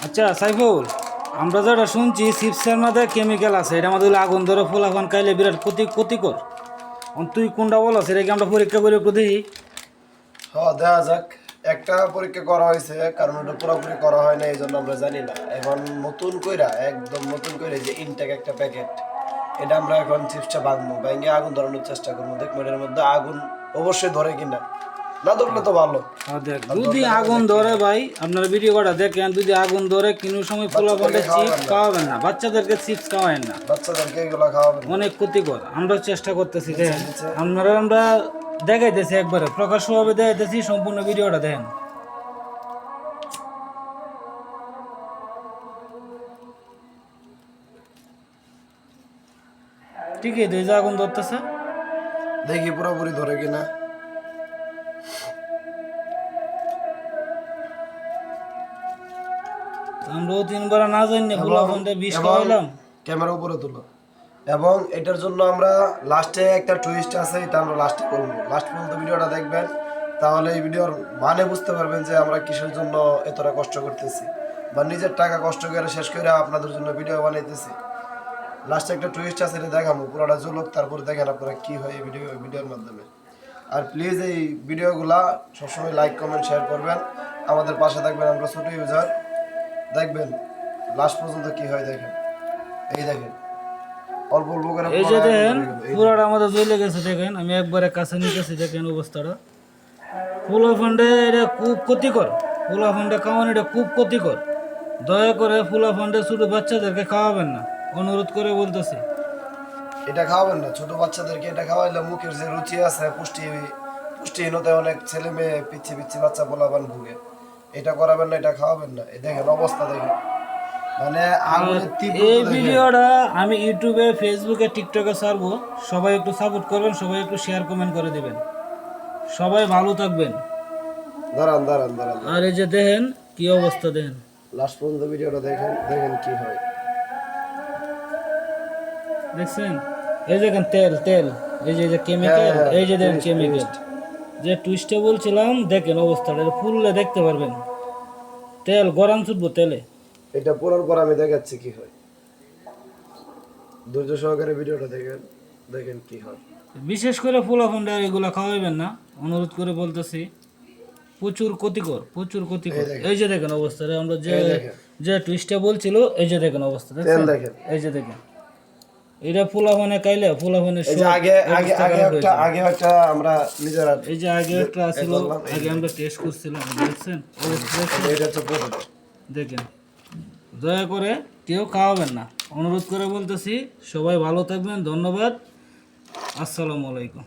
আচ্ছা সাইফুল, আমরা যেটা শুনছি চিপসের মধ্যে কেমিক্যাল আছে, এটা আমাদের আগুন ধরে ফোলাফান খাইলে বিরাট ক্ষতিকর। তুই কোনটা বলো সেটা কি আমরা পরীক্ষা করে একটু দেখি? হ্যাঁ, দেখা যাক। একটা পরীক্ষা করা হয়েছে, কারণ ওটা পুরোপুরি করা হয় না, এই জন্য আমরা জানি না। এখন নতুন কইরা, একদম নতুন করে যে ইনটেক একটা প্যাকেট, এটা আমরা এখন চিপসটা ভাঙবো, ভেঙে আগুন ধরানোর চেষ্টা করবো। দেখবো এটার মধ্যে আগুন অবশ্যই ধরে কিনা। না ধরলে তো ভালো। দেখ, যদি আগুন ধরে ভাই, আপনারা ভিডিও করা দেখেন, যদি আগুন ধরে কোনো সময় ফোলাফানটা চিপস খাওয়াবেন না, বাচ্চাদেরকে চিপস খাওয়াবেন না, বাচ্চাদেরকে এগুলো খাওয়াবেন না। অনেক ক্ষতিকর। আমরা চেষ্টা করতেছি, দেখেন আপনারা, আমরা দেখাইতেছি, একবারে প্রকাশ্যভাবে দেখাইতেছি, সম্পূর্ণ ভিডিওটা দেখেন। ঠিকই তো, এই যে আগুন ধরতেছে, দেখি পুরোপুরি ধরে কিনা। আমরাও তিনবার না জানি ফোলাফানটা বিষ খাওয়াইলাম। ক্যামেরা উপরে তুলো। এবং এটার জন্য আমরা লাস্টে একটা টুইস্ট আছে, এটা আমরা লাস্টে করবো। লাস্ট পর্যন্ত ভিডিওটা দেখবেন, তাহলে এই ভিডিওর মানে বুঝতে পারবেন যে আমরা কিসের জন্য এতটা কষ্ট করতেছি, বা নিজের টাকা কষ্ট করে শেষ করে আপনাদের জন্য ভিডিও বানাইতেছি। লাস্টে একটা টুইস্ট আছে, এটা দেখাবো, পুরোটা জুলুক, তারপর দেখেন আপনারা কি হয় এই ভিডিওর মাধ্যমে। আর প্লিজ এই ভিডিওগুলা সবসময় লাইক কমেন্ট শেয়ার করবেন, আমাদের পাশে থাকবেন। আমরা ছোট ইউজার, দেখবেন লাস্ট পর্যন্ত কি হয়। দেখেন, এই দেখেন অল্প অল্প করে এই যে দেখেন পুরাটা আমাদের জ্বলে গেছে, দেখেন আমি একবারে কাছে নিতেছি, দেখেন অবস্থাটা। ফোলাফানটা এটা খুব ক্ষতিকর, ফোলাফানটা খাওয়ানো এটা খুব ক্ষতিকর। দয়া করে ফোলাফানটা ছোট বাচ্চাদেরকে খাওয়াবেন না, অনুরোধ করে বলতেছি। এটা খাওয়াবেন না ছোট বাচ্চাদেরকে। এটা খাওয়াইলে মুখের যে রুচি আছে, পুষ্টিহীনতায় অনেক ছেলে মেয়ে পিচ্ছি পিচ্ছি বাচ্চা পোলাপান ভুগে। এটা করাবেন না, এটা খাওয়াবেন না। এই দেখেন অবস্থা, দেখেন মানে এই ভিডিওটা আমি ইউটিউবে, ফেসবুকে, টিকটকে ছাড়বো। সবাই একটু সাপোর্ট করবেন, সবাই একটু শেয়ার কমেন্ট করে দিবেন। সবাই ভালো থাকবেন। দাঁড়ান দাঁড়ান দাঁড়ান, আর এই যে দেখেন কি অবস্থা, দেখেন লাস্ট পর্যন্ত ভিডিওটা দেখেন, দেখেন কি হয়। দেখছেন? এই দেখেন তেল তেল, এই যে কেমিক্যাল, এই যে দেখেন কেমিক্যাল, যে টুইস্টে বলছিলাম, দেখেন অবস্থাটা, ফুললে দেখতে পারবেন। তেল গরম ছুটবো তেলে। এটা পুরার পর আমি দেখাচ্ছি কি হয়। ধৈর্য সহকারে ভিডিওটা দেখেন, দেখেন কি হয়। বিশেষ করে ফোলাফান্ডা এগুলো খাওয়াইবেন না, অনুরোধ করে বলতেছি। প্রচুর ক্ষতিকর, প্রচুর ক্ষতিকর। এই যে দেখেন অবস্থাটা, আমরা যে টুইস্টে বলছিল, এই যে দেখেন অবস্থা, তেল দেখেন, এই যে দেখেন। এটা ফোলাফানে খাইলে ফোলাফানের আগে একটা আমরা নিজেরা, এই যে আগে একটা ছিল, আগে আমরা টেস্ট করছিলাম, দেখছেন? দেখেন, দয়া করে কেউ খাওয়াবেন না, অনুরোধ করে বলতেছি। সবাই ভালো থাকবেন, ধন্যবাদ, আসসালামু আলাইকুম।